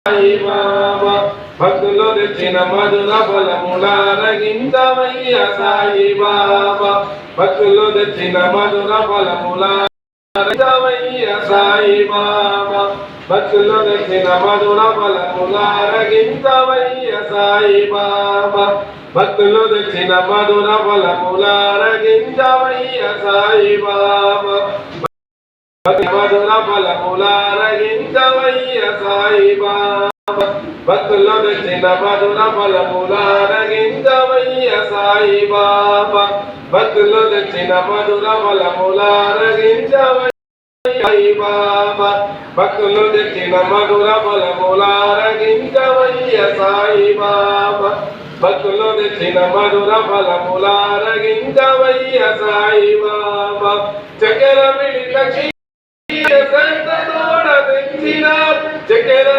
సాయిబాబా భక్తులు తెచ్చిన మధుర ఫలములారగించవయ్య సాయిబాబా భక్తులు తెచ్చిన మధుర ఫలములారగించవయ్య సాయిబాబా భక్తులు తెచ్చిన మధుర ఫలములారగించవయ్య సాయిబాబా భక్తులు తెచ్చిన మధుర ఫలములారగించవయ్య సాయిబాబా మధుర ఫలములారగించవయ్య సాయిబాబా భక్తులు తెచ్చిన మధుర ఫలములారగించవయ్య సాయిబాబా భక్తులు తెచ్చిన మధుర ఫలములారగించవయ్య సాయిబాబా భక్తులు తెచ్చిన మధుర ఫలములారగించవయ్య సాయిబాబా భక్తులు తెచ్చిన మధుర ఫలములారగించవయ్య సాయిబాబా చక్కెర మిళిత చక్కెర